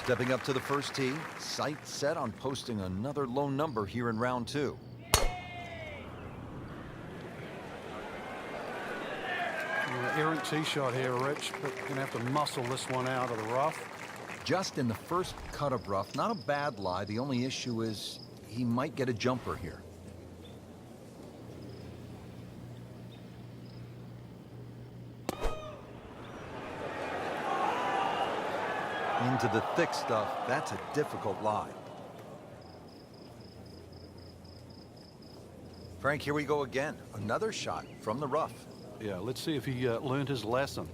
Stepping up to the first tee, sights set on posting another low number here in round 2. Errant tee shot here, Rich, but going to have to muscle this one out of the rough. Just in the first cut of rough, not a bad lie. The only issue is he might get a jumper here. Into the thick stuff, that's a difficult lie. Frank, here we go again. Another shot from the rough. Yeah, let's see if he learned his lesson.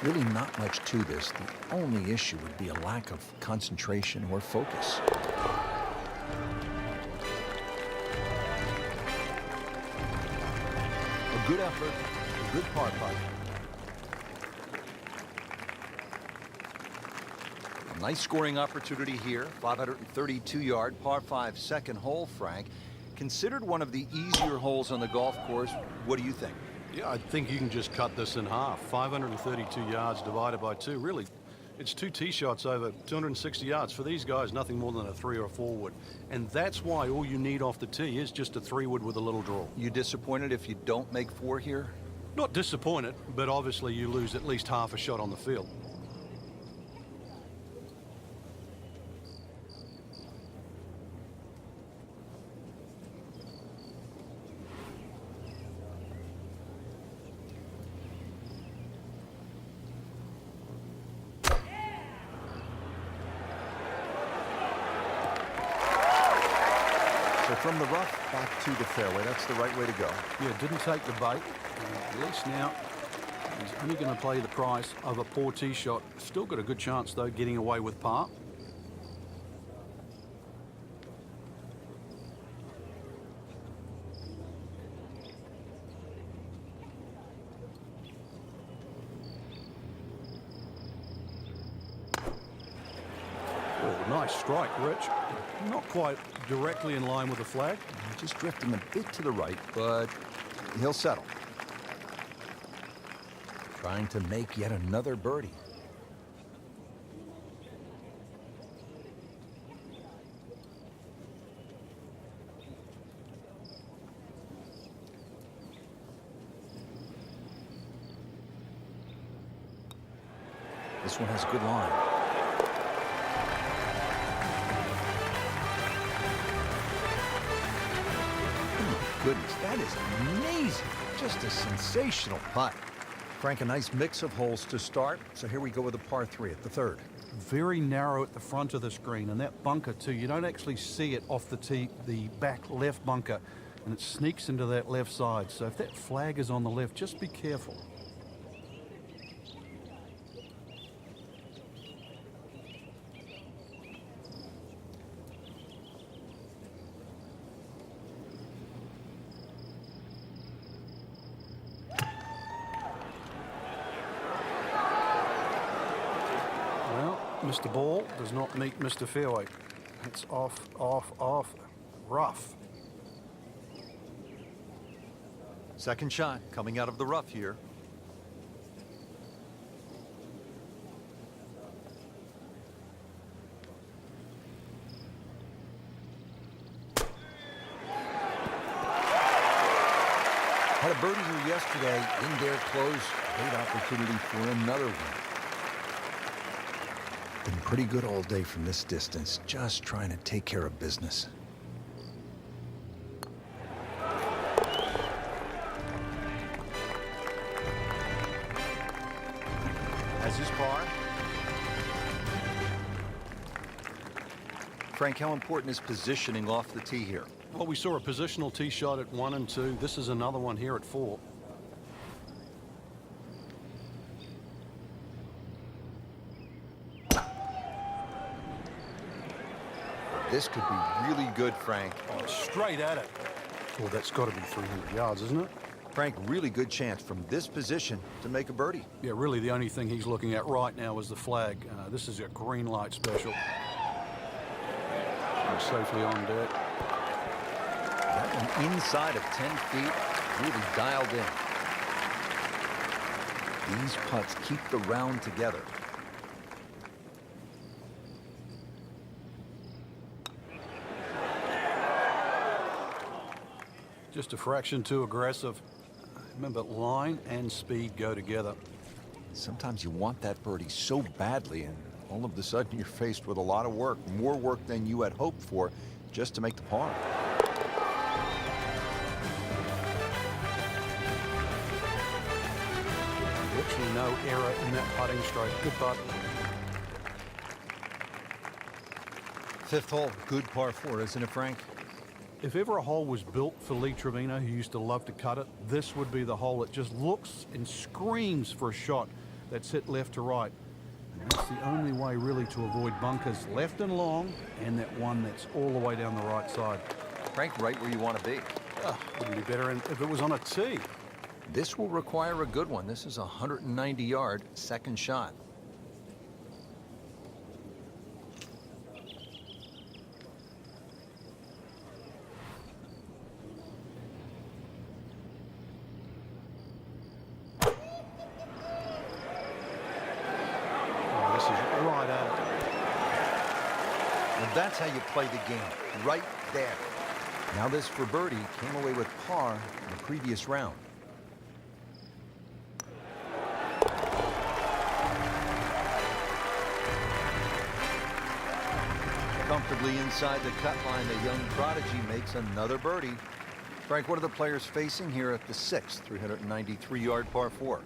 Really not much to this. The only issue would be a lack of concentration or focus. A good effort, a good par putt. A nice scoring opportunity here. 532-yard par 5 second hole, Frank. Considered one of the easier holes on the golf course. What do you think? Yeah, I think you can just cut this in half. 532 yards divided by 2. Really, it's 2 tee shots over 260 yards. For these guys, nothing more than a 3 or a 4 wood. And that's why all you need off the tee is just a 3 wood with a little draw. You disappointed if you don't make 4 here? Not disappointed, but obviously you lose at least half a shot on the field. From the rough back to the fairway. That's the right way to go. Yeah, didn't take the bait. At least now he's only going to play the price of a poor tee shot. Still got a good chance, though, getting away with par. Oh, nice strike, Rich. Not quite directly in line with the flag. Just drifting a bit to the right, but he'll settle. Trying to make yet another birdie. This one has a good line. Goodness, that is amazing. Just a sensational putt. Frank, a nice mix of holes to start. So here we go with a par 3 at the third. Very narrow at the front of the screen, and that bunker too, you don't actually see it off the tee, the back left bunker, and it sneaks into that left side. So if that flag is on the left, just be careful. Mr. Ball does not meet Mr. Fairway. It's off, rough. Second shot coming out of the rough here. Had a birdie here yesterday. In there close. Great opportunity for another one. Been pretty good all day from this distance, just trying to take care of business. Has his par. Frank, how important is positioning off the tee here? Well, we saw a positional tee shot at 1 and 2. This is another one here at 4. This could be really good, Frank. Oh, straight at it. Oh, that's got to be 300 yards, isn't it? Frank, really good chance from this position to make a birdie. Yeah, really the only thing he's looking at right now is the flag. This is a green light special. And safely on deck. That one inside of 10 feet, really dialed in. These putts keep the round together. Just a fraction too aggressive. Remember, line and speed go together. Sometimes you want that birdie so badly, and all of a sudden you're faced with a lot of work, more work than you had hoped for, just to make the par. Virtually no error in that putting stroke. Good putt. Fifth hole, good par 4, isn't it, Frank? If ever a hole was built for Lee Trevino, who used to love to cut it, this would be the hole. It just looks and screams for a shot that's hit left to right. And that's the only way really to avoid bunkers left and long, and that one that's all the way down the right side. Frank, right where you want to be. Wouldn't be better if it was on a tee. This will require a good one. This is a 190-yard second shot. Oh, this is right at it. And that's how you play the game, right there. Now this for birdie came away with par in the previous round. Comfortably inside the cut line, the young prodigy makes another birdie. Frank, what are the players facing here at the sixth 393-yard par 4?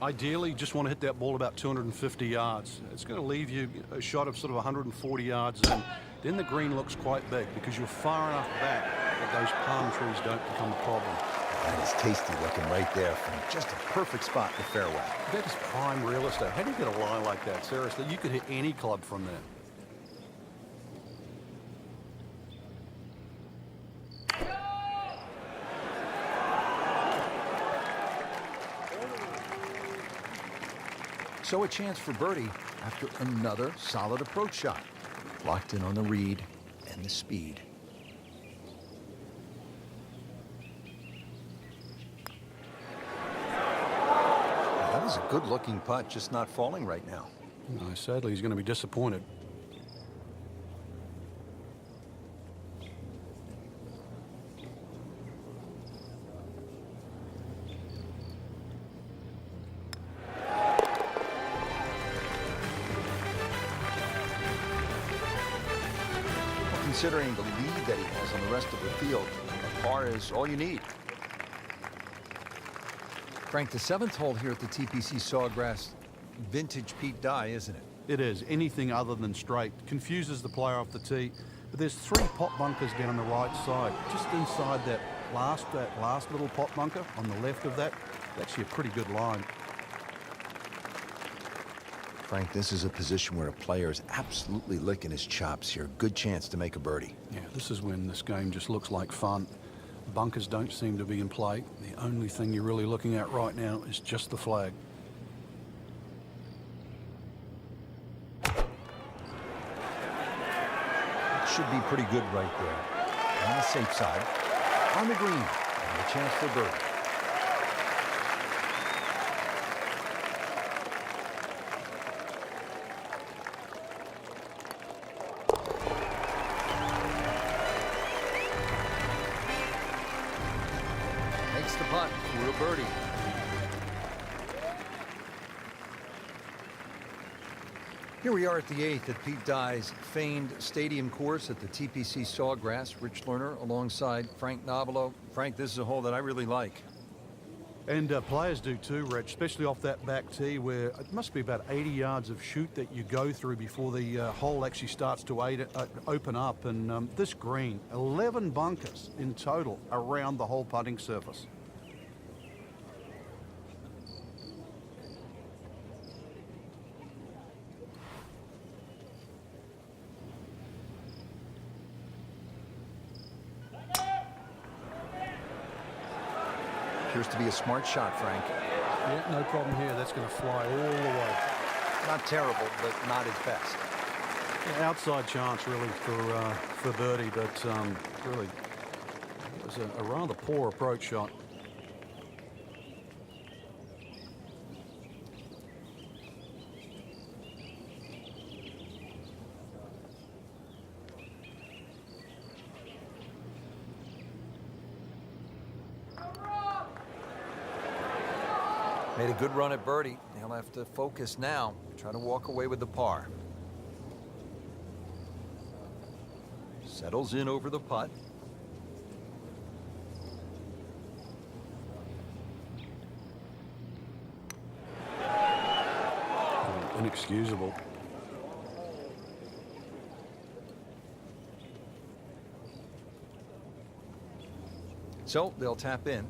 Ideally, you just want to hit that ball about 250 yards. It's going to leave you a shot of sort of 140 yards in. Then the green looks quite big because you're far enough back that those palm trees don't become a problem. That is tasty looking right there, Frank. Just a perfect spot in the fairway. That is prime real estate. How do you get a line like that? Seriously, you could hit any club from there. So a chance for birdie after another solid approach shot. Locked in on the read and the speed. That was a good-looking putt, just not falling right now. No, sadly, he's going to be disappointed. Considering the lead that he has on the rest of the field, a par is all you need. Frank, the seventh hole here at the TPC Sawgrass, vintage Pete Dye, isn't it? It is. Anything other than straight confuses the player off the tee. But there's 3 pot bunkers down on the right side, just inside that last little pot bunker on the left of that. It's actually a pretty good line. Frank, this is a position where a player is absolutely licking his chops here. Good chance to make a birdie. Yeah, this is when this game just looks like fun. Bunkers don't seem to be in play. The only thing you're really looking at right now is just the flag. It should be pretty good right there. On the safe side, on the green, and a chance for birdie. Makes the putt for a birdie. Here we are at the 8th at Pete Dye's famed stadium course at the TPC Sawgrass. Rich Lerner alongside Frank Nobilo. Frank, this is a hole that I really like. And players do too, Rich, especially off that back tee where it must be about 80 yards of shoot that you go through before the hole actually starts to open up. And this green, 11 bunkers in total around the whole putting surface. Appears to be a smart shot, Frank. Yeah, no problem here. That's going to fly all the way. Not terrible, but not his best. Yeah, outside chance, really, for birdie, but really, it was a rather poor approach shot. Made a good run at birdie. He'll have to focus now. Try to walk away with the par. Settles in over the putt. Inexcusable. So they'll tap in.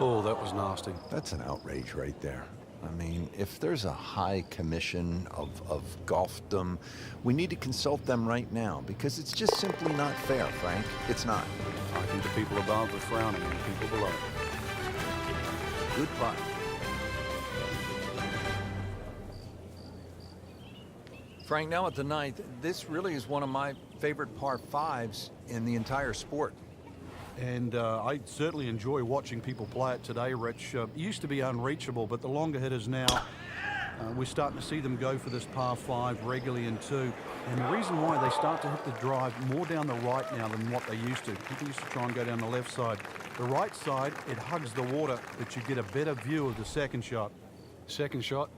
Oh, that was nasty. That's an outrage right there. I mean, if there's a high commission of golfdom, we need to consult them right now because it's just simply not fair, Frank. It's not. I think the people above are frowning and the people below. Good putt. Frank, now at the ninth, this really is one of my favorite par fives in the entire sport. And I certainly enjoy watching people play it today, Rich. It used to be unreachable, but the longer hitters now, we're starting to see them go for this par 5 regularly in 2. And the reason why they start to hit the drive more down the right now than what they used to. People used to try and go down the left side. The right side, it hugs the water, but you get a better view of the second shot. Second shot.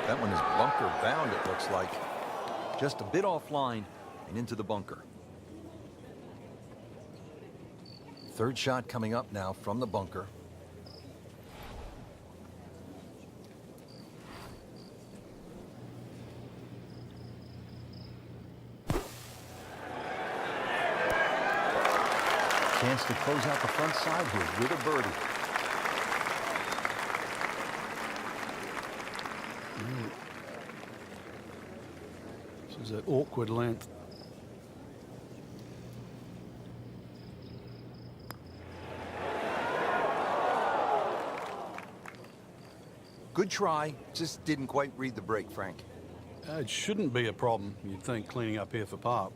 That one is bunker bound, it looks like. Just a bit offline and into the bunker. Third shot coming up now from the bunker. Chance to close out the front side here with a birdie. This is an awkward length. Good try, just didn't quite read the break, Frank. It shouldn't be a problem, you'd think, cleaning up here for par.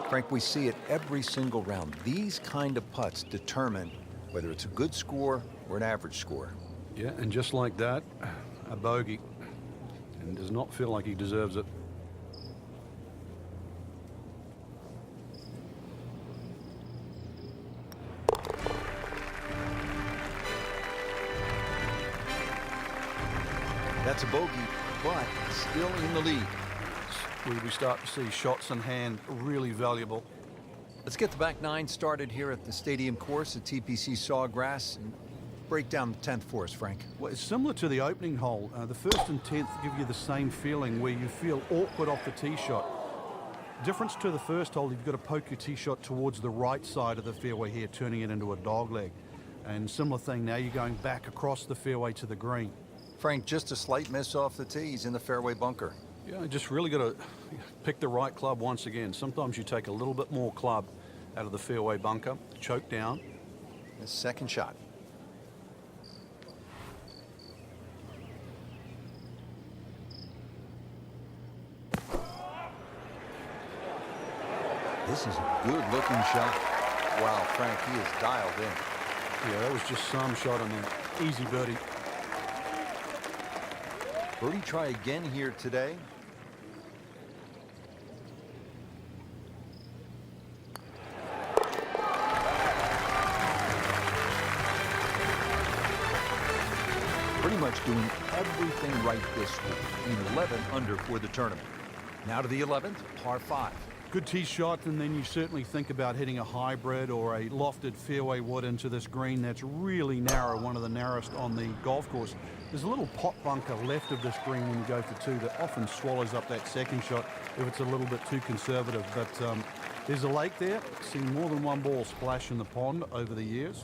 Frank, we see it every single round. These kind of putts determine whether it's a good score or an average score. Yeah, and just like that, a bogey. And does not feel like he deserves it. That's a bogey, but still in the lead. We start to see shots in hand really valuable. Let's get the back nine started here at the stadium course at TPC Sawgrass and break down the 10th for us, Frank. Well, it's similar to the opening hole. The first and 10th give you the same feeling where you feel awkward off the tee shot. Difference to the first hole, you've got to poke your tee shot towards the right side of the fairway here, turning it into a dog leg. And similar thing, now you're going back across the fairway to the green. Frank, just a slight miss off the tee. He's in the fairway bunker. Yeah, just really got to pick the right club once again. Sometimes you take a little bit more club out of the fairway bunker, choke down. His second shot. This is a good-looking shot. Wow, Frank, he is dialed in. Yeah, that was just some shot on there. Easy birdie. Birdie try again here today. Pretty much doing everything right this week. 11 under for the tournament. Now to the 11th, par 5. Good tee shot, and then you certainly think about hitting a hybrid or a lofted fairway wood into this green that's really narrow, one of the narrowest on the golf course. There's a little pot bunker left of this green when you go for 2 that often swallows up that second shot if it's a little bit too conservative. But There's a lake there. Seen more than one ball splash in the pond over the years.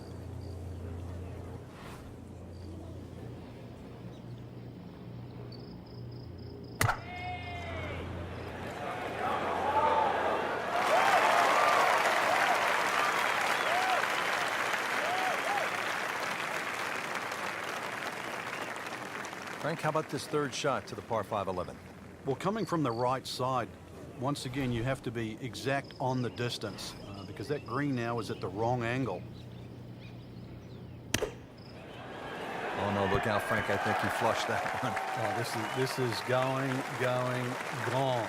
Frank, how about this third shot to the par 5 11? Well, coming from the right side, once again, you have to be exact on the distance because that green now is at the wrong angle. Oh, no, look out, Frank. I think he flushed that one. Oh, this is going, gone.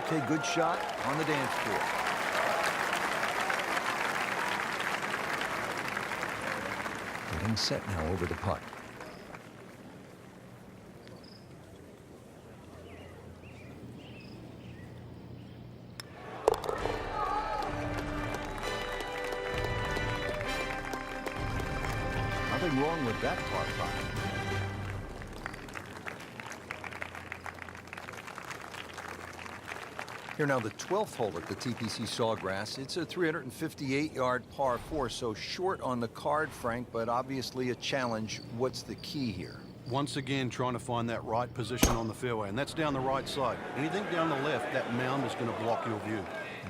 Okay, good shot on the dance floor. Getting set now over the putt. Nothing wrong with that par five. Here now, the 12th hole at the TPC Sawgrass. It's a 358-yard par 4, so short on the card, Frank, but obviously a challenge. What's the key here? Once again, trying to find that right position on the fairway, and that's down the right side. Anything down the left, that mound is going to block your view.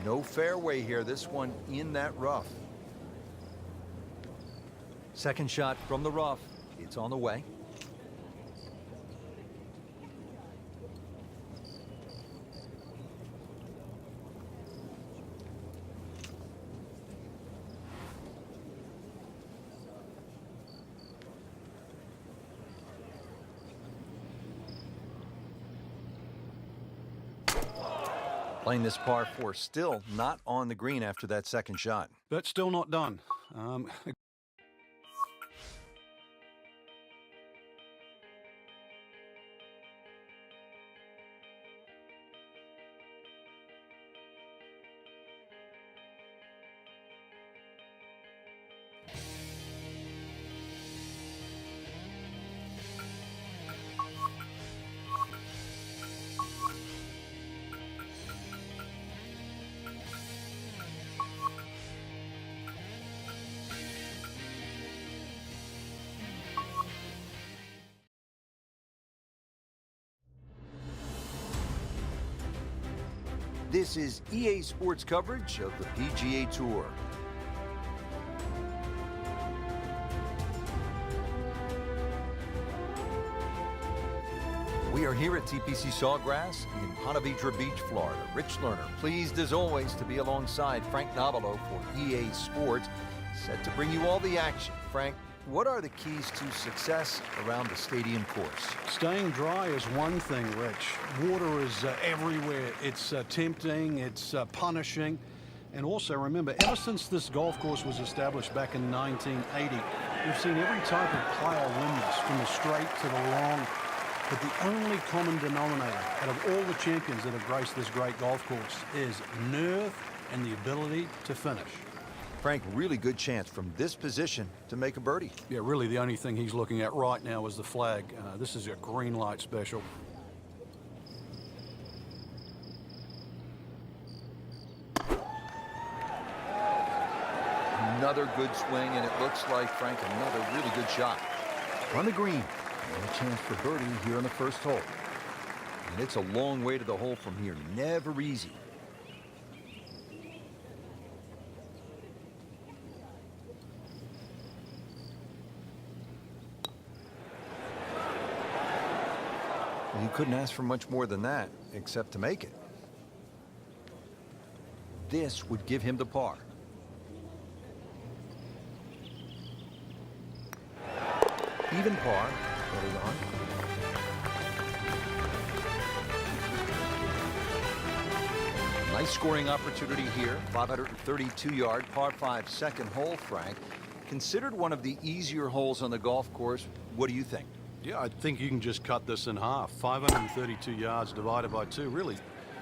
No fairway here. This one in that rough. Second shot from the rough. It's on the way. Playing this par 4, still not on the green after that second shot. But still not done. This is EA Sports coverage of the PGA Tour. We are here at TPC Sawgrass in Ponte Vedra Beach, Florida. Rich Lerner, pleased as always to be alongside Frank Nobilo for EA Sports, set to bring you all the action. Frank, what are the keys to success around the stadium course? Staying dry is one thing, Rich. Water is everywhere. It's tempting, it's punishing. And also remember, ever since this golf course was established back in 1980, we've seen every type of player win this, from the straight to the long. But the only common denominator out of all the champions that have graced this great golf course is nerve and the ability to finish. Frank, really good chance from this position to make a birdie. Yeah, really the only thing he's looking at right now is the flag. This is a green light special. Another good swing, and it looks like, Frank, another really good shot. On the green, and a chance for birdie here on the first hole. And it's a long way to the hole from here. Never easy. You couldn't ask for much more than that, except to make it. This would give him the par. Even par. Early on. Nice scoring opportunity here. 532-yard par 5 second hole, Frank. Considered one of the easier holes on the golf course. What do you think? Yeah, I think you can just cut this in half. 532 yards divided by 2. Really,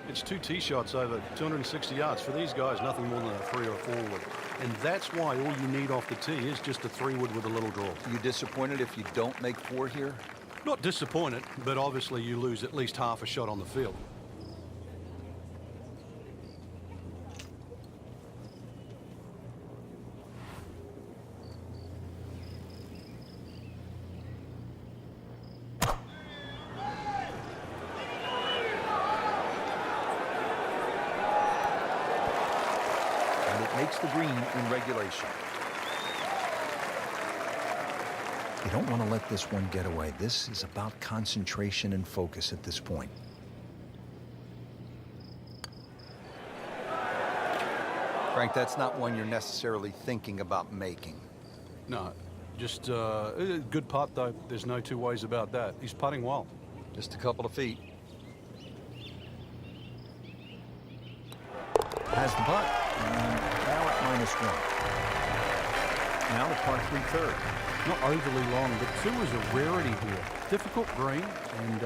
It's 2 tee shots over 260 yards. For these guys, nothing more than a 3 or 4 wood. And that's why all you need off the tee is just a 3 wood with a little draw. You disappointed if you don't make 4 here? Not disappointed, but obviously you lose at least half a shot on the field. Makes the green in regulation. You don't want to let this one get away. This is about concentration and focus at this point. Frank, that's not one you're necessarily thinking about making. No, just a good putt, though. There's no two ways about that. He's putting well. Just a couple of feet. Has the putt. Now at -1. Now the par 3 third. Not overly long, but 2 is a rarity here. Difficult green, and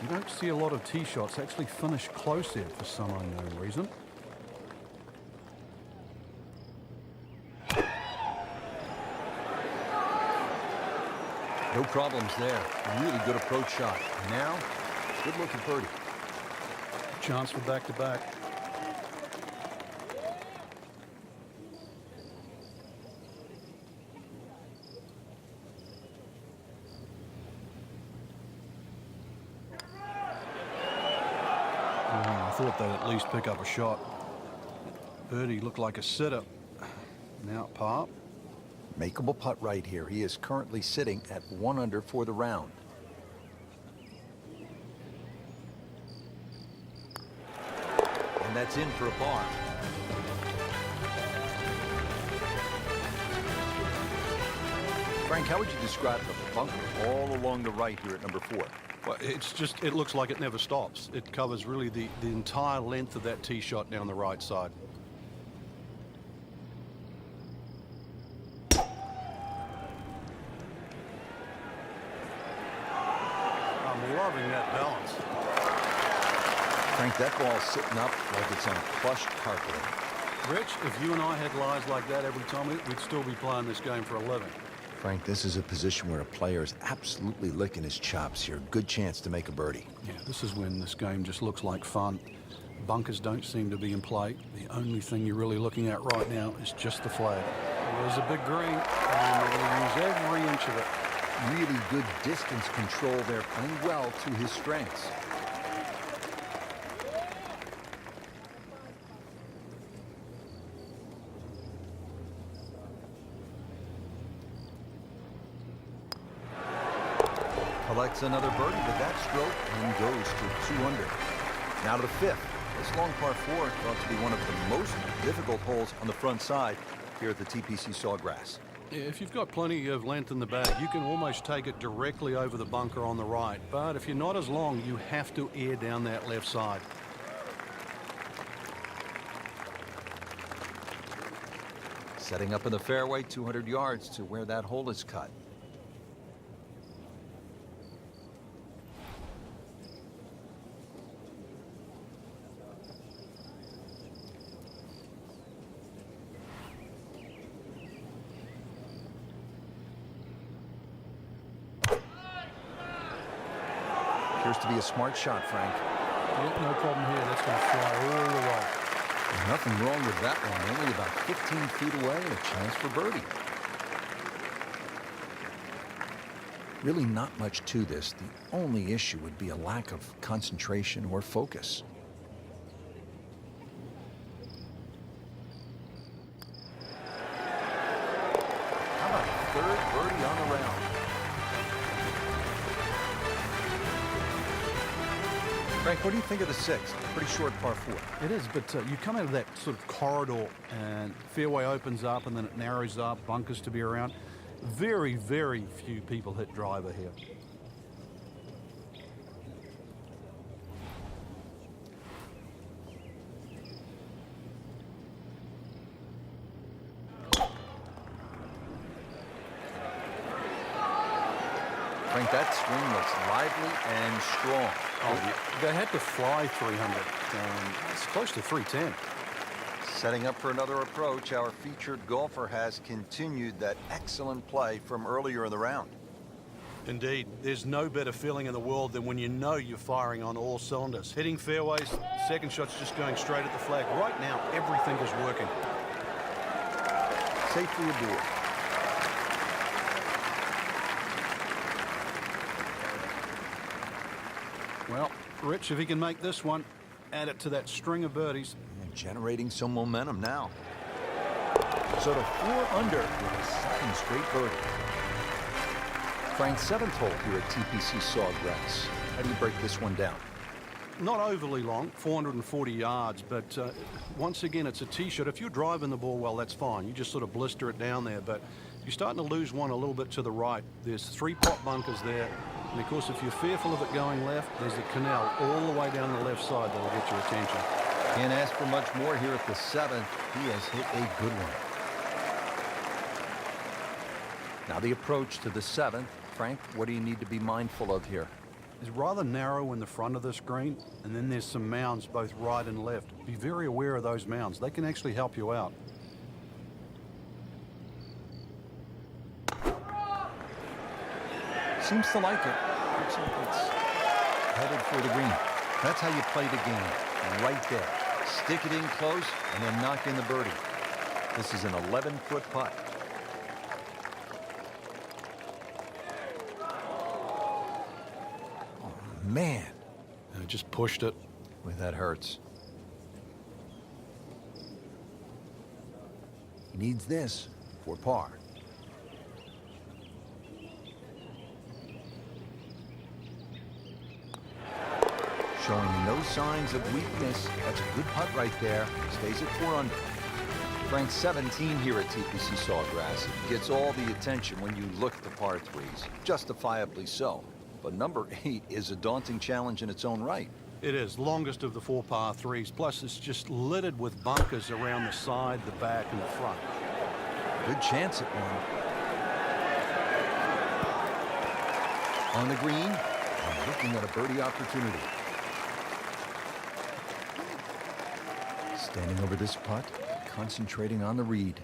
you don't see a lot of tee shots actually finish close there for some unknown reason. No problems there. Really good approach shot. Now, good looking birdie. Chance for back-to-back. I thought they'd at least pick up a shot. Birdie looked like a sitter. Now par. Makeable putt right here. He is currently sitting at 1 under for the round. And that's in for a par. Frank, how would you describe the bunker all along the right here at number 4? Well, it looks like it never stops. It covers really the entire length of that tee shot down the right side. I'm loving that balance. Frank, that ball's sitting up like it's on plush carpeting. Rich, if you and I had lives like that every time, we'd still be playing this game for a living. Frank, this is a position where a player is absolutely licking his chops here. Good chance to make a birdie. Yeah, this is when this game just looks like fun. Bunkers don't seem to be in play. The only thing you're really looking at right now is just the flag. There's a big green, and they're going to use every inch of it. Really good distance control there, playing well to his strengths. Collects another birdie with that stroke and goes to 2 under. Now to the 5th. This long par 4 thought to be one of the most difficult holes on the front side here at the TPC Sawgrass. If you've got plenty of length in the bag, you can almost take it directly over the bunker on the right. But if you're not as long, you have to air down that left side. Setting up in the fairway, 200 yards to where that hole is cut. Appears to be a smart shot, Frank. Yep, no problem here. That's going to fly all the way. There's nothing wrong with that one. Only about 15 feet away and a chance for birdie. Really not much to this. The only issue would be a lack of concentration or focus. How about a third birdie on the round? Frank, what do you think of the 6th? Pretty short par 4. It is, but you come out of that sort of corridor and fairway opens up and then it narrows up, bunkers to be around. Very, very few people hit driver here. Frank, that swing looks lively and strong. Oh, they had to fly 300. It's close to 310. Setting up for another approach, our featured golfer has continued that excellent play from earlier in the round. Indeed, there's no better feeling in the world than when you know you're firing on all cylinders. Hitting fairways, second shot's just going straight at the flag. Right now, everything is working. Safely aboard. Well, Rich, if he can make this one, add it to that string of birdies. And generating some momentum now. So to 4 under with a second straight birdie. Frank's 7th hole here at TPC Sawgrass. How do you break this one down? Not overly long, 440 yards, but once again, it's a tee shot. If you're driving the ball well, that's fine. You just sort of blister it down there, but you're starting to lose one a little bit to the right. There's 3 pot bunkers there, and of course, if you're fearful of it going left, there's a canal all the way down the left side that'll get your attention. Can't ask for much more here at the 7th. He has hit a good one. Now the approach to the 7th. Frank, what do you need to be mindful of here? It's rather narrow in the front of this green, and then there's some mounds both right and left. Be very aware of those mounds. They can actually help you out. Seems to like it. Looks like it's headed for the green. That's how you play the game. Right there. Stick it in close and then knock in the birdie. This is an 11-foot putt. Oh, man. I just pushed it. Boy, that hurts. He needs this for par. Showing no signs of weakness. That's a good putt right there. Stays at 4 under. Ranked 17 here at TPC Sawgrass. Gets all the attention when you look at the par 3s. Justifiably so. But number 8 is a daunting challenge in its own right. It is. Longest of the 4 par 3s. Plus, it's just littered with bunkers around the side, the back, and the front. Good chance at one. On the green, and looking at a birdie opportunity. Standing over this putt, concentrating on the read.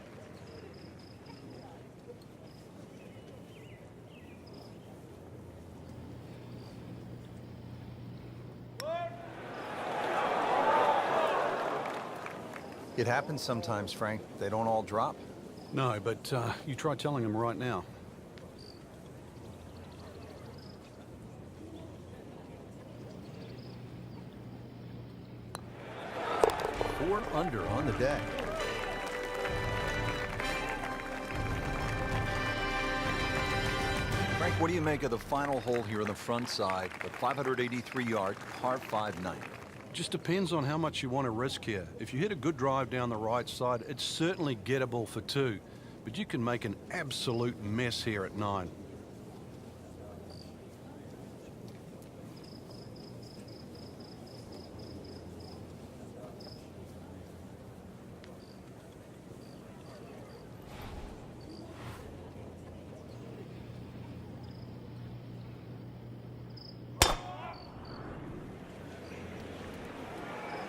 It happens sometimes, Frank. They don't all drop. No, but you try telling him right now. Four under on the day. Frank, what do you make of the final hole here on the front side, the 583-yard par 5 ninth? Just depends on how much you want to risk here. If you hit a good drive down the right side, it's certainly gettable for 2, but you can make an absolute mess here at 9.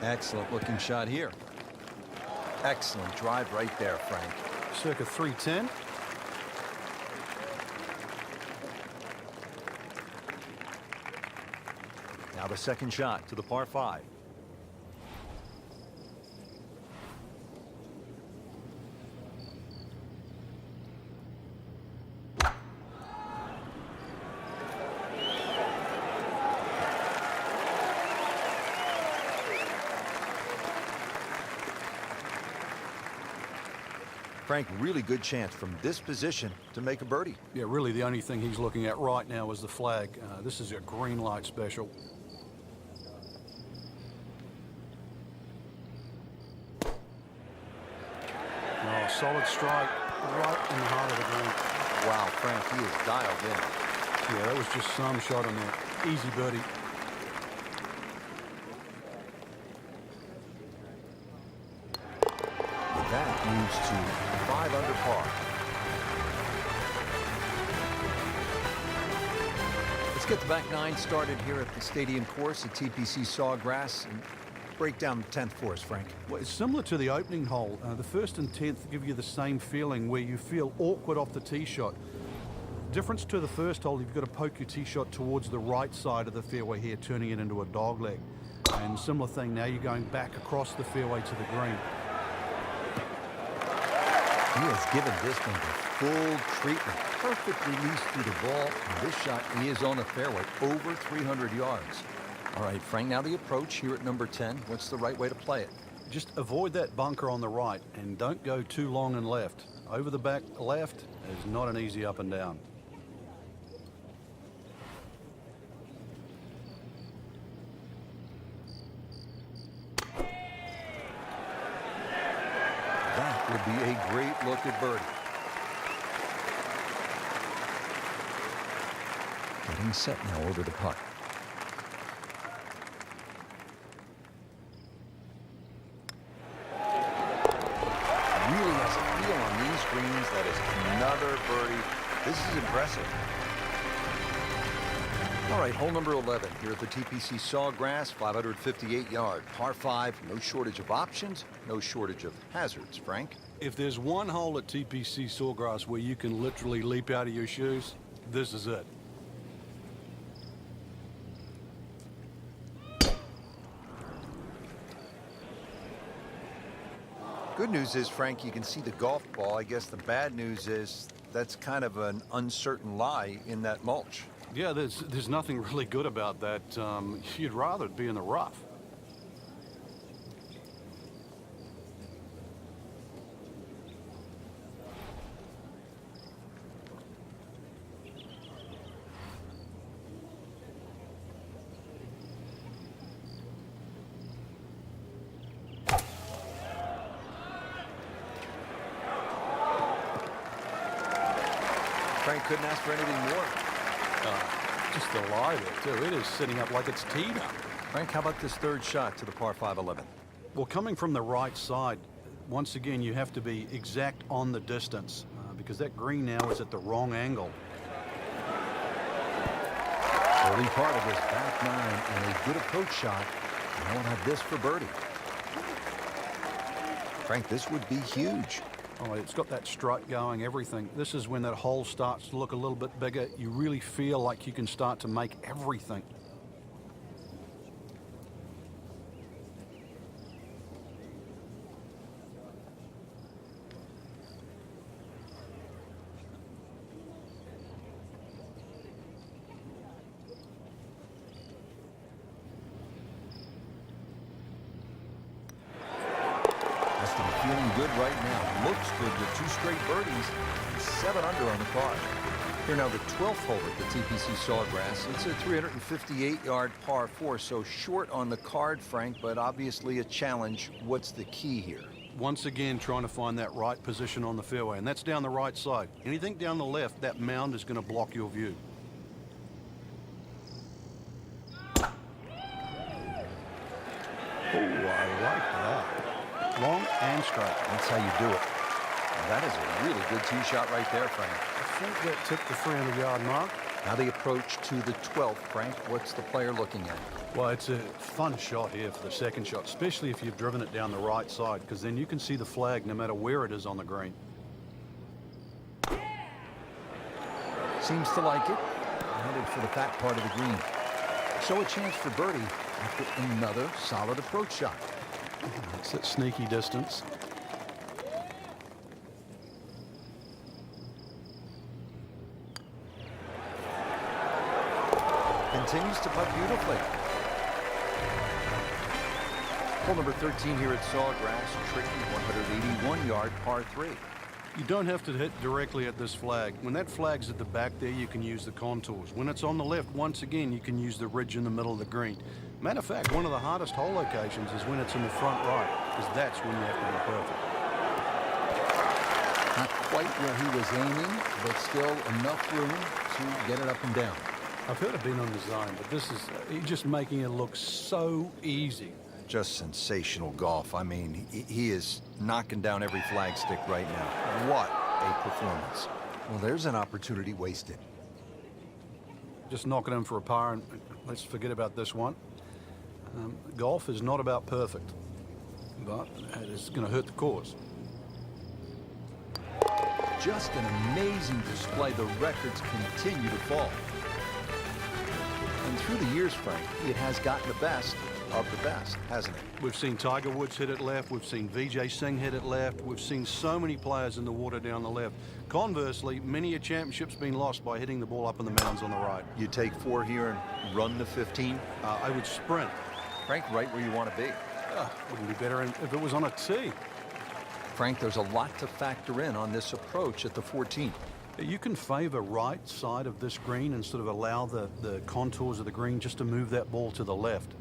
Excellent looking shot here. Excellent drive right there, Frank. Circa 310. Now the second shot to the par 5. Frank, really good chance from this position to make a birdie. Yeah, really the only thing he's looking at right now is the flag. This is a green light special. Oh, solid strike right in the heart of the green. Wow, Frank, he is dialed in. Yeah, that was just some shot on there. Easy birdie. That moves to 5 under par. get the back nine started here at the stadium course at TPC Sawgrass. And break down the 10th for us, Frank. Well, it's similar to the opening hole. The first and 10th give you the same feeling where you feel awkward off the tee shot. Difference to the first hole, you've got to poke your tee shot towards the right side of the fairway here, turning it into a dogleg. And similar thing, now you're going back across the fairway to the green. He has given this one the full treatment. Perfect release through the ball. And this shot, he is on the fairway, over 300 yards. All right, Frank, now the approach here at number 10. What's the right way to play it? Just avoid that bunker on the right and don't go too long and left. Over the back left is not an easy up and down. That would be a great look at birdie. Getting set now over the putt. Really has a feel on these greens. That is another birdie. This is impressive. All right, hole number 11 here at the TPC Sawgrass, 558-yard par 5. No shortage of options, no shortage of hazards, Frank. If there's one hole at TPC Sawgrass where you can literally leap out of your shoes, this is it. Good news is, Frank, you can see the golf ball. I guess the bad news is that's kind of an uncertain lie in that mulch. Yeah, there's nothing really good about that. You'd rather it be in the rough. Frank couldn't ask for anything more. Just the lie there, too. It is sitting up like it's teed up. Frank, how about this third shot to the par 5 11? Well, coming from the right side, once again, you have to be exact on the distance because that green now is at the wrong angle. Early part of this back nine and a good approach shot. And I will have this for birdie. Frank, this would be huge. Oh, it's got that strut going, everything. This is when that hole starts to look a little bit bigger. You really feel like you can start to make everything. Has to be feeling good right now. Looks good with 2 straight birdies and 7 under on the card. Here now the 12th hole at the TPC Sawgrass. It's a 358-yard par 4, so short on the card, Frank, but obviously a challenge. What's the key here? Once again, trying to find that right position on the fairway, and that's down the right side. Anything down the left, that mound is going to block your view. Oh, I like that. Long and straight. That's how you do it. Well, that is a really good tee shot right there, Frank. I think that tipped the 300-yard mark. Now the approach to the 12th, Frank. What's the player looking at? Well, it's a fun shot here for the second shot, especially if you've driven it down the right side, because then you can see the flag no matter where it is on the green. Seems to like it. Headed for the fat part of the green. So a chance for birdie after another solid approach shot. It's that sneaky distance. Continues to putt beautifully. Hole number 13 here at Sawgrass. Tricky 181-yard par 3. You don't have to hit directly at this flag. When that flag's at the back there, you can use the contours. When it's on the left, once again, you can use the ridge in the middle of the green. Matter of fact, one of the hardest hole locations is when it's in the front right, because that's when you have to be perfect. Not quite where he was aiming, but still enough room to get it up and down. I've heard of being on the zone, but this is he's just making it look so easy. Just sensational golf. I mean, he is knocking down every flagstick right now. What a performance. Well, there's an opportunity wasted. just knock it in for a par, and let's forget about this one. Golf is not about perfect, but it is going to hurt the cause. Just an amazing display. The records continue to fall. And through the years, Frank, it has gotten the best of the best, hasn't it? We've seen Tiger Woods hit it left. We've seen Vijay Singh hit it left. We've seen so many players in the water down the left. Conversely, many a championship's been lost by hitting the ball up in the mountains on the right. You take 4 here and run to 15? I would sprint. Frank, right where you want to be. Wouldn't be better if it was on a tee. Frank, there's a lot to factor in on this approach at the 14th. You can favor right side of this green and sort of allow the contours of the green just to move that ball to the left.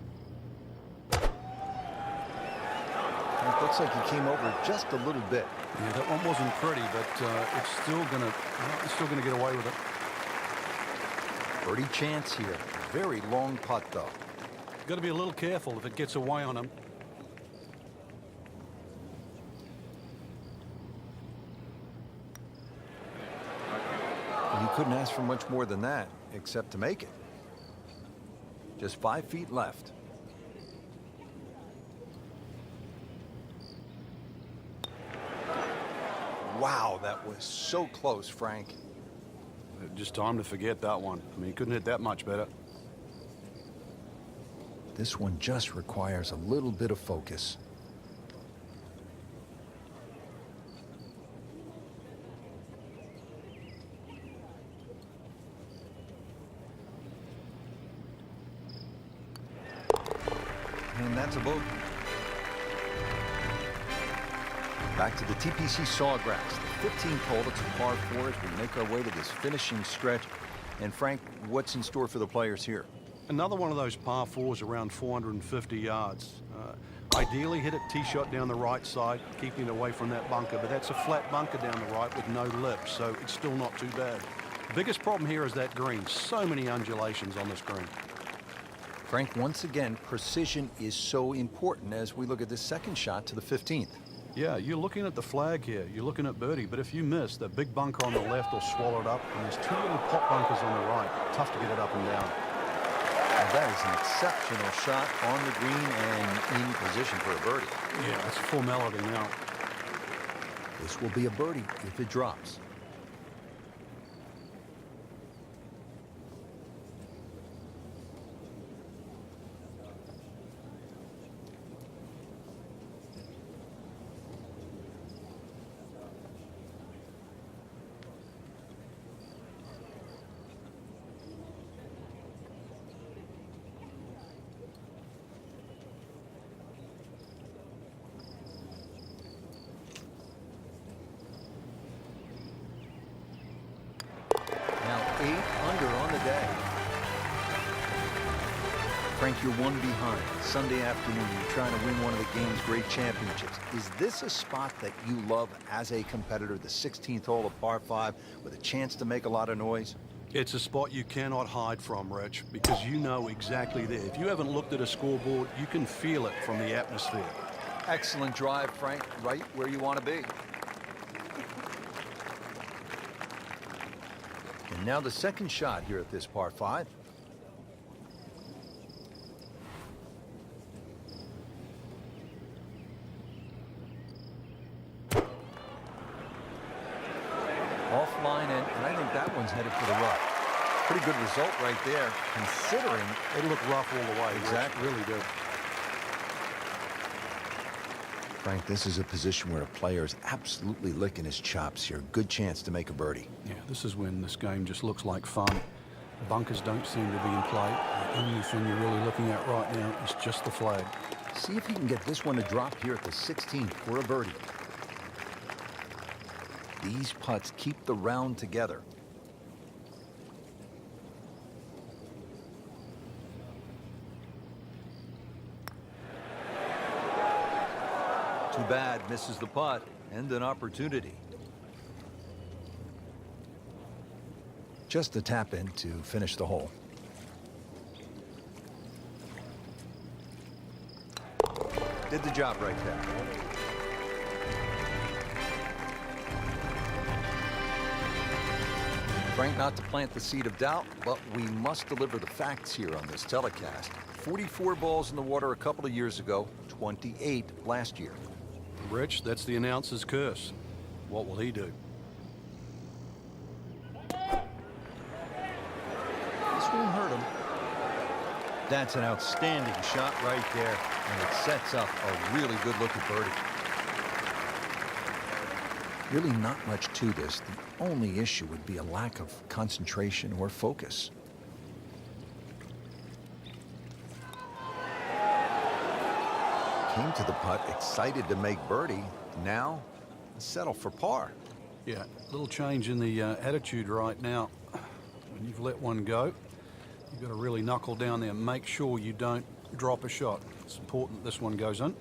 Frank, looks like he came over just a little bit. Yeah, that one wasn't pretty, but it's still gonna get away with it. Birdie chance here. Very long putt, though. Got to be a little careful if it gets away on him. You couldn't ask for much more than that, except to make it. Just 5 feet left. Wow, that was so close, Frank. Just time to forget that one. I mean, he couldn't hit that much better. This one just requires a little bit of focus. And that's a bogey. Back to the TPC Sawgrass, the 15th hole. It's a par 4 as we make our way to this finishing stretch. And Frank, what's in store for the players here? Another one of those par 4s around 450 yards. Ideally hit it tee shot down the right side, keeping it away from that bunker, but that's a flat bunker down the right with no lip, so it's still not too bad. The biggest problem here is that green. So many undulations on this green. Frank, once again, precision is so important as we look at this second shot to the 15th. Yeah, you're looking at the flag here. You're looking at birdie, but if you miss, that big bunker on the left will swallow it up, and there's 2 little pop bunkers on the right. Tough to get it up and down. Now that is an exceptional shot on the green and in position for a birdie. Yeah, it's a formality now. This will be a birdie if it drops. Now 8 under on the day. Frank, you're 1 behind. Sunday afternoon, you're trying to win one of the game's great championships. Is this a spot that you love as a competitor, the 16th hole of par 5, with a chance to make a lot of noise? It's a spot you cannot hide from, Rich, because you know exactly there. If you haven't looked at a scoreboard, you can feel it from the atmosphere. Excellent drive, Frank, right where you want to be. And now the second shot here at this par 5. Offline, and I think that one's headed for the rough. Pretty good result right there, considering It looked rough all the way. Exactly. Rich, really did. Frank, this is a position where a player is absolutely licking his chops here. Good chance to make a birdie. Yeah, this is when this game just looks like fun. Bunkers don't seem to be in play. The only thing you're really looking at right now is just the flag. See if he can get this one to drop here at the 16th for a birdie. These putts keep the round together. Too bad, misses the putt and an opportunity. Just a tap in to finish the hole. Did the job right there. Frank, not to plant the seed of doubt, but we must deliver the facts here on this telecast. 44 balls in the water a couple of years ago, 28 last year. Rich, that's the announcer's curse. What will he do? This won't hurt him. That's an outstanding shot right there, and it sets up a really good-looking birdie. Really not much to this. The only issue would be a lack of concentration or focus. Came to the putt excited to make birdie. Now, settle for par. Yeah, a little change in the attitude right now. When you've let one go, you've got to really knuckle down there and make sure you don't drop a shot. It's important this one goes in.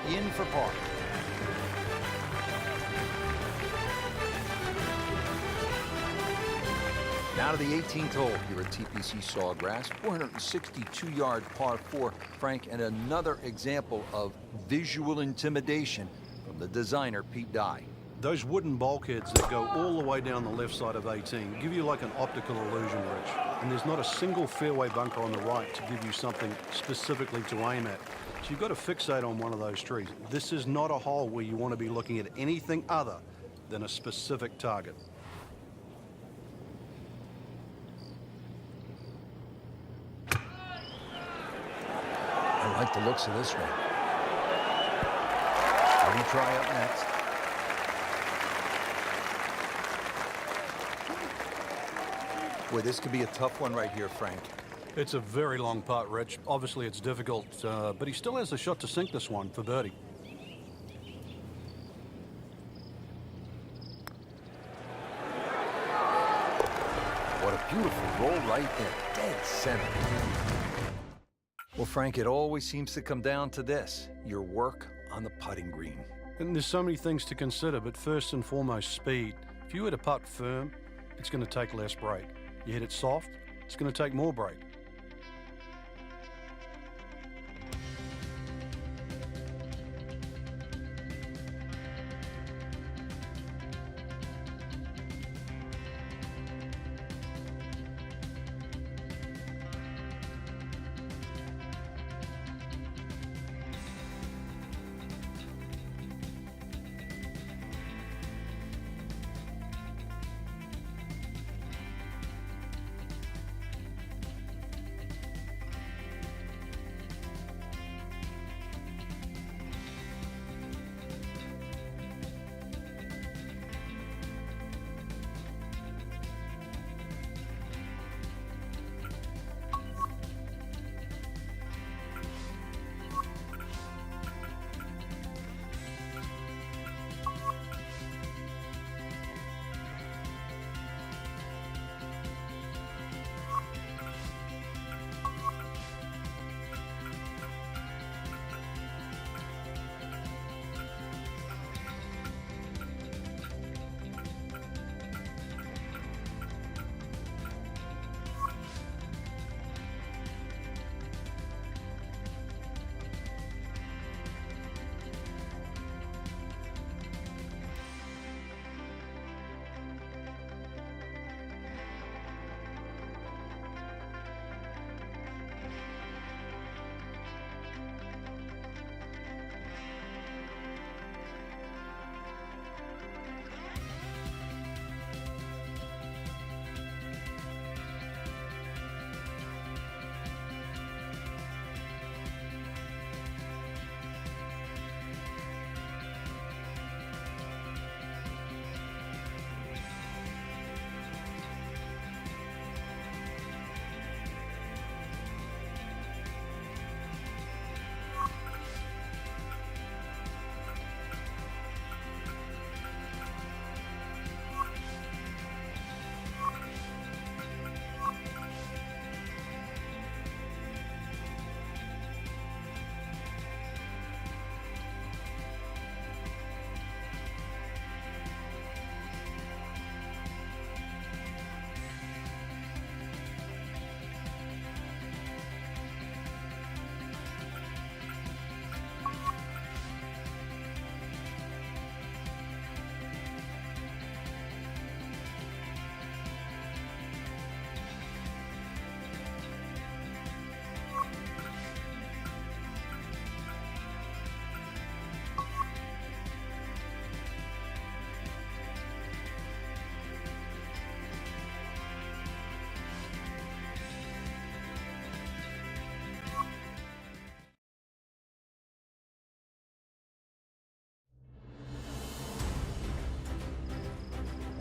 In for par. Now to the 18th hole here at TPC Sawgrass. 462-yard par 4, Frank, and another example of visual intimidation from the designer, Pete Dye. Those wooden bulkheads that go all the way down the left side of 18 give you like an optical illusion, Rich. And there's not a single fairway bunker on the right to give you something specifically to aim at. So you've got to fixate on one of those trees. This is not a hole where you want to be looking at anything other than a specific target. I like the looks of this one. Ready try up next. Boy, this could be a tough one right here, Frank. It's a very long putt, Rich. Obviously, it's difficult, but he still has a shot to sink this one for birdie. What a beautiful roll right there. Dead center. Well, Frank, it always seems to come down to this, your work on the putting green. And there's so many things to consider, but first and foremost, speed. If you hit a putt firm, it's going to take less break. You hit it soft, it's going to take more break.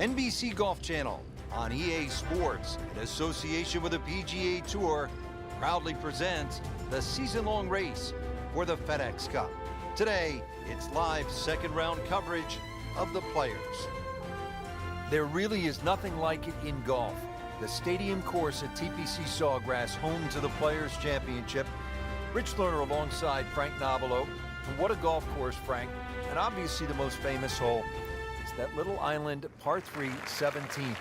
NBC Golf Channel on EA Sports, in association with the PGA Tour, proudly presents the season-long race for the FedEx Cup. Today, it's live second-round coverage of the Players. There really is nothing like it in golf. The stadium course at TPC Sawgrass, home to the Players Championship. Rich Lerner alongside Frank Nobilo. And what a golf course, Frank. And obviously the most famous hole is that little island, par 3, 17th.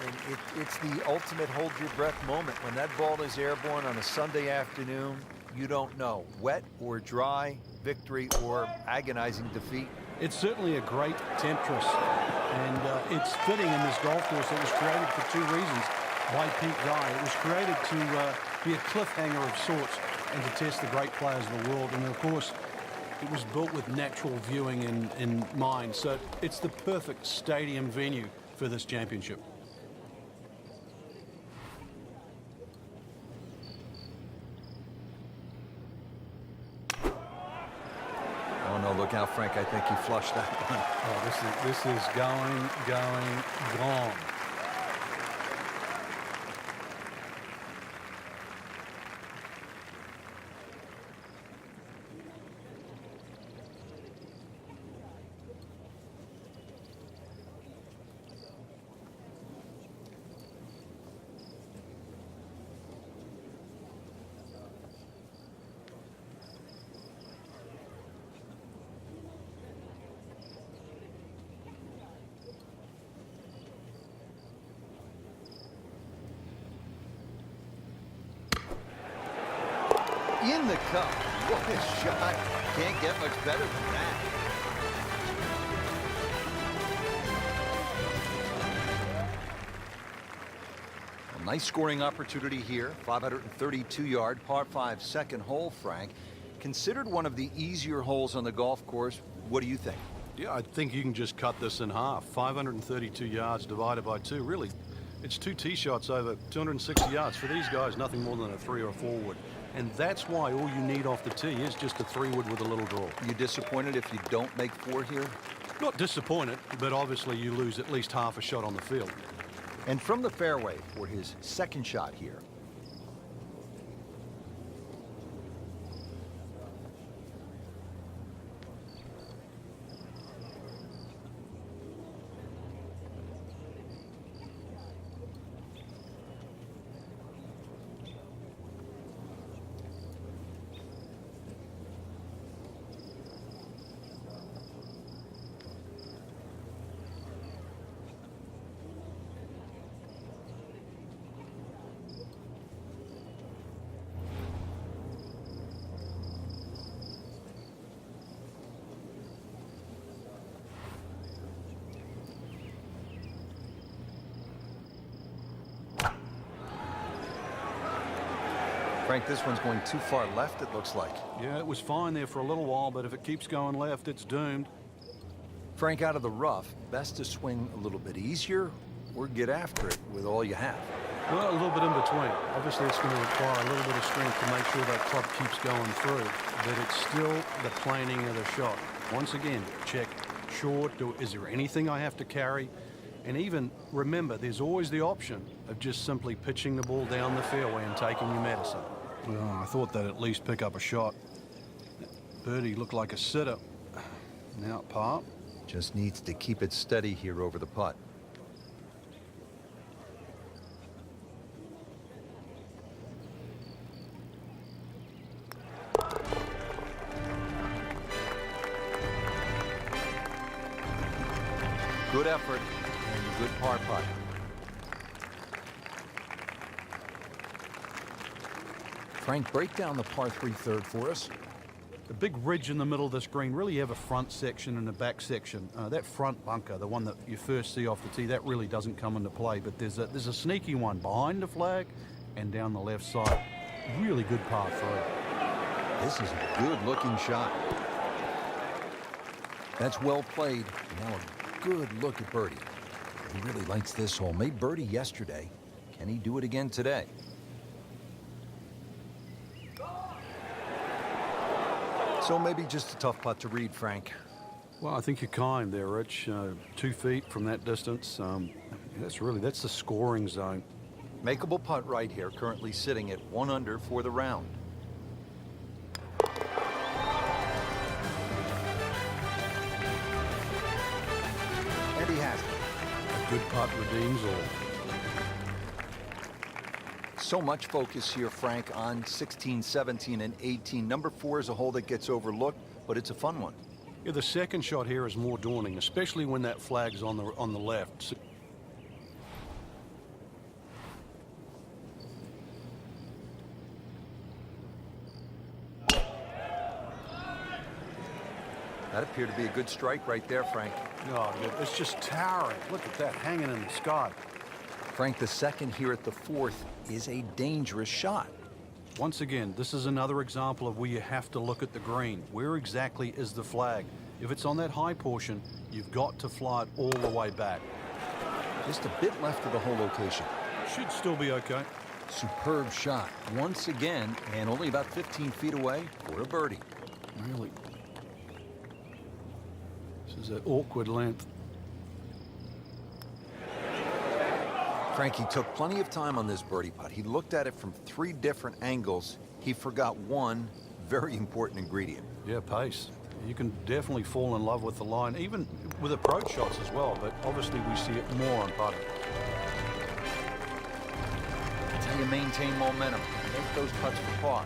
And it's the ultimate hold-your-breath moment. When that ball is airborne on a Sunday afternoon, you don't know. Wet or dry, victory or agonizing defeat. It's certainly a great temptress, and it's fitting in this golf course that was created for two reasons by Pete Dye. It was created to be a cliffhanger of sorts and to test the great players of the world. And of course, it was built with natural viewing in mind. So it's the perfect stadium venue for this championship. Oh no, look out, Frank. I think he flushed that one. Oh, this is gone. In the cup. What a shot. Can't get much better than that. A nice scoring opportunity here. 532-yard par 5 second hole, Frank. Considered one of the easier holes on the golf course. What do you think? Yeah, I think you can just cut this in half. 532 yards divided by 2. Really, it's two tee shots over 260 yards. For these guys, nothing more than a 3 or a 4 wood. And that's why all you need off the tee is just a 3 wood with a little draw. You disappointed if you don't make 4 here? Not disappointed, but obviously you lose at least half a shot on the field. And from the fairway for his second shot here. Frank, this one's going too far left, it looks like. Yeah, it was fine there for a little while, but if it keeps going left, it's doomed. Frank, out of the rough, best to swing a little bit easier or get after it with all you have? Well, a little bit in between. Obviously, it's going to require a little bit of strength to make sure that club keeps going through, but it's still the planing of the shot. Once again, check short. Is there anything I have to carry? And even remember, there's always the option of just simply pitching the ball down the fairway and taking your medicine. Well, I thought that'd at least pick up a shot. Birdie looked like a sitter. Now par. Just needs to keep it steady here over the putt. Good effort and good par putt. Frank, break down the par 3 third for us. The big ridge in the middle of this green, really you have a front section and a back section. That front bunker, the one that you first see off the tee, that really doesn't come into play. But there's a sneaky one behind the flag and down the left side. Really good par 3. This is a good-looking shot. That's well played. Now a good look at birdie. He really likes this hole. Made birdie yesterday. Can he do it again today? So maybe just a tough putt to read, Frank. Well, I think you're kind there, Rich. 2 feet from that distance. That's the scoring zone. Makeable putt right here, currently sitting at 1 under for the round. And he has it. A good putt redeems all. So much focus here, Frank, on 16, 17, and 18. Number 4 is a hole that gets overlooked, but it's a fun one. Yeah, the second shot here is more daunting, especially when that flag's on the left. That appeared to be a good strike right there, Frank. Oh, it's just towering. Look at that, hanging in the sky. Frank, the second here at the 4th is a dangerous shot. Once again, this is another example of where you have to look at the green. Where exactly is the flag? If it's on that high portion, you've got to fly it all the way back. Just a bit left of the hole location. Should still be okay. Superb shot once again, and only about 15 feet away for a birdie. Really. This is an awkward length. Frank, he took plenty of time on this birdie putt. He looked at it from 3 different angles. He forgot one very important ingredient. Yeah, pace. You can definitely fall in love with the line, even with approach shots as well, but obviously we see it more on putting. That's how you maintain momentum. Make those putts for par.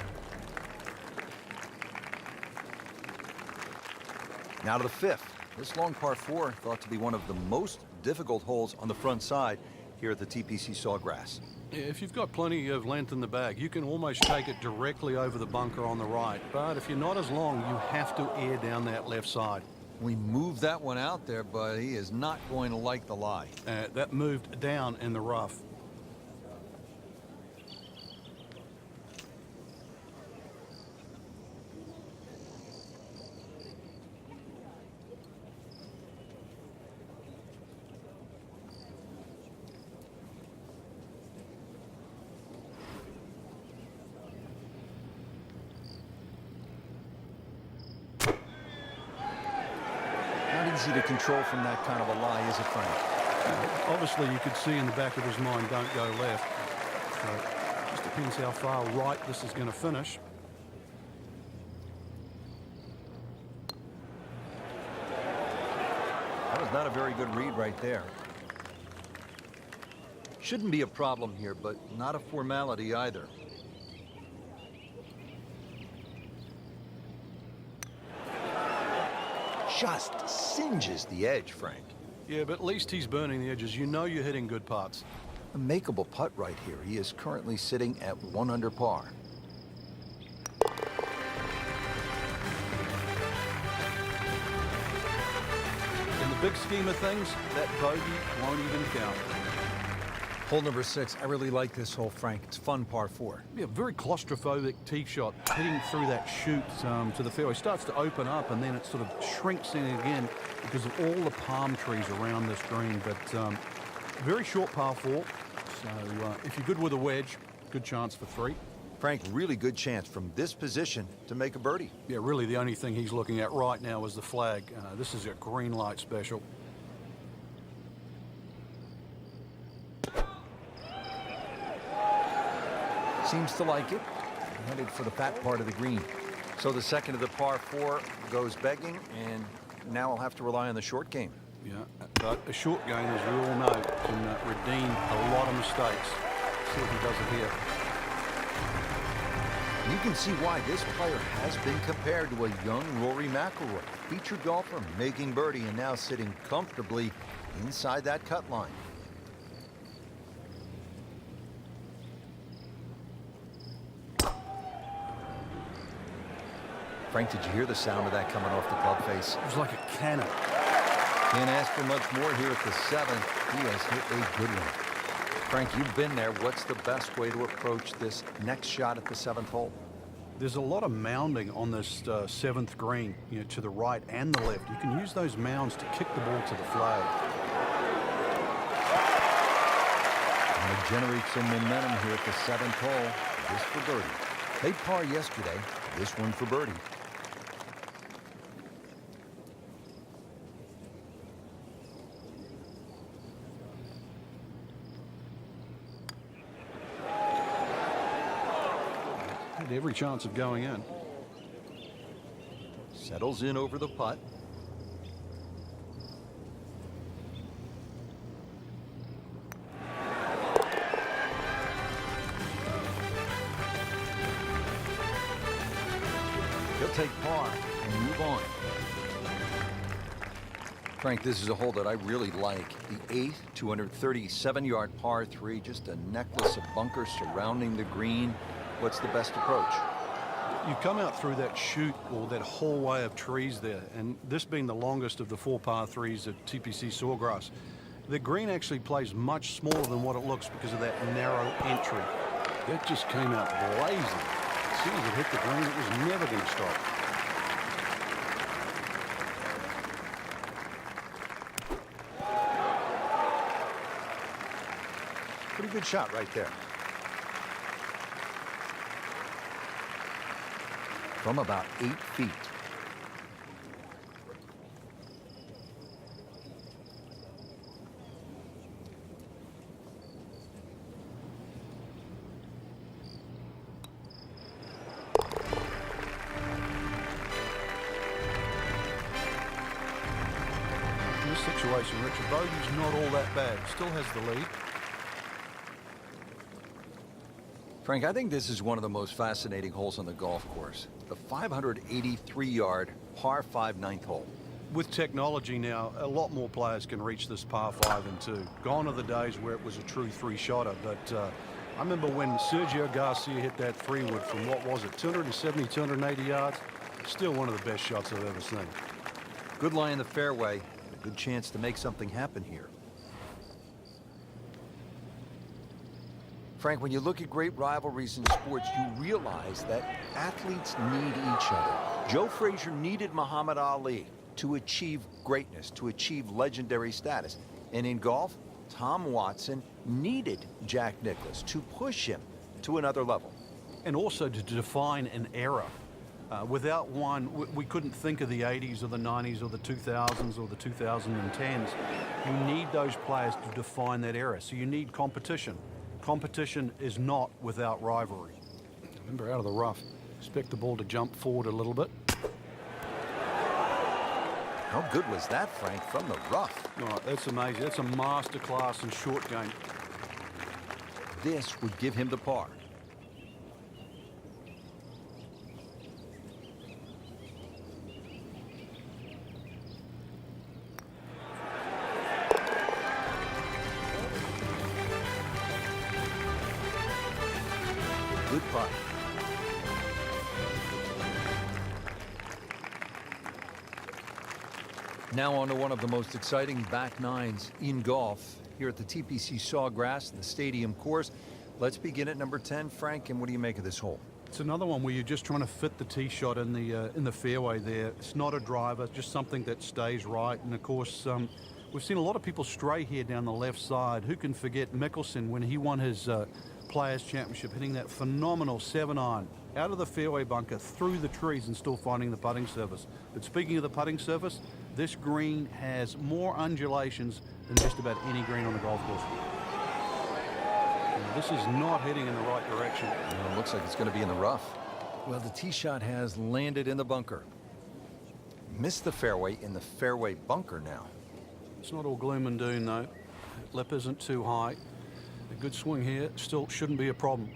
Now to the 5th. This long par 4 thought to be one of the most difficult holes on the front side here at the TPC Sawgrass. Yeah, if you've got plenty of length in the bag, you can almost take it directly over the bunker on the right. But if you're not as long, you have to air down that left side. We moved that one out there, but he is not going to like the lie. That moved down in the rough. Easy to control from that kind of a lie, is it, Frank? Obviously, you could see in the back of his mind, don't go left. So just depends how far right this is going to finish. That was not a very good read right there. Shouldn't be a problem here, but not a formality either. Just singes the edge, Frank. Yeah, but at least he's burning the edges. You know you're hitting good putts. A makeable putt right here. He is currently sitting at 1 under par. In the big scheme of things, that bogey won't even count. Hole number 6. I really like this hole, Frank. It's fun par 4. Yeah, very claustrophobic tee shot, hitting through that chute to the fairway. Starts to open up, and then it sort of shrinks in again because of all the palm trees around this green. But very short par 4. So if you're good with a wedge, good chance for 3. Frank, really good chance from this position to make a birdie. Yeah, really the only thing he's looking at right now is the flag. This is a green light special. Seems to like it. Headed for the fat part of the green. So the second of the par 4 goes begging, and now I'll have to rely on the short game. Yeah, but a short game, as we all know, can redeem a lot of mistakes. See if he does it here. You can see why this player has been compared to a young Rory McIlroy, featured golfer making birdie and now sitting comfortably inside that cut line. Frank, did you hear the sound of that coming off the club face? It was like a cannon. Can't ask for much more here at the 7th. He has hit a good one. Frank, you've been there. What's the best way to approach this next shot at the 7th hole? There's a lot of mounding on this 7th green, to the right and the left. You can use those mounds to kick the ball to the flag. And to generate some momentum here at the 7th hole. This for birdie. They par yesterday. This one for birdie. Had every chance of going in. Settles in over the putt. He'll take par and move on. Frank, this is a hole that I really like. The 8th, 237-yard par 3, just a necklace of bunkers surrounding the green. What's the best approach? You come out through that chute or that hallway of trees there, and this being the longest of the 4 par 3s at TPC Sawgrass, the green actually plays much smaller than what it looks because of that narrow entry. That just came out blazing. As soon as it hit the green, it was never going to stop. Pretty good shot right there. From about 8 feet. In this situation, Richard, bogey's not all that bad. Still has the lead. Frank, I think this is one of the most fascinating holes on the golf course. The 583-yard par 5 9th hole. With technology now, a lot more players can reach this par 5 and 2. Gone are the days where it was a true 3-shotter, but I remember when Sergio Garcia hit that 3-wood from, what was it, 270, 280 yards? Still one of the best shots I've ever seen. Good lie in the fairway, and a good chance to make something happen here. Frank, when you look at great rivalries in sports, you realize that athletes need each other. Joe Frazier needed Muhammad Ali to achieve greatness, to achieve legendary status. And in golf, Tom Watson needed Jack Nicklaus to push him to another level. And also to define an era. Without one, we couldn't think of the 80s or the 90s or the 2000s or the 2010s. You need those players to define that era. So you need competition. Competition is not without rivalry. Remember, out of the rough, expect the ball to jump forward a little bit. How good was that, Frank, from the rough? Oh, that's amazing. That's a master class in short game. This would give him the par. Good putt. Now on to one of the most exciting back nines in golf here at the TPC Sawgrass, the stadium course. Let's begin at number 10, Frank, and what do you make of this hole? It's another one where you're just trying to fit the tee shot in the fairway there. It's not a driver, just something that stays right. And of course, we've seen a lot of people stray here down the left side. Who can forget Mickelson when he won his Players Championship, hitting that phenomenal 7-iron out of the fairway bunker through the trees and still finding the putting surface. But speaking of the putting surface, this green has more undulations than just about any green on the golf course. Now, this is not heading in the right direction. Well, it looks like it's going to be in the rough. Well, the tee shot has landed in the bunker. Missed the fairway in the fairway bunker now. It's not all gloom and doom, though. Lip isn't too high. A good swing here still shouldn't be a problem.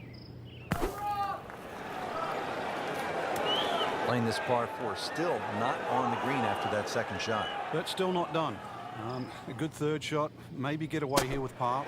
Playing this par 4, still not on the green after that second shot. That's still not done. A good third shot, maybe get away here with par.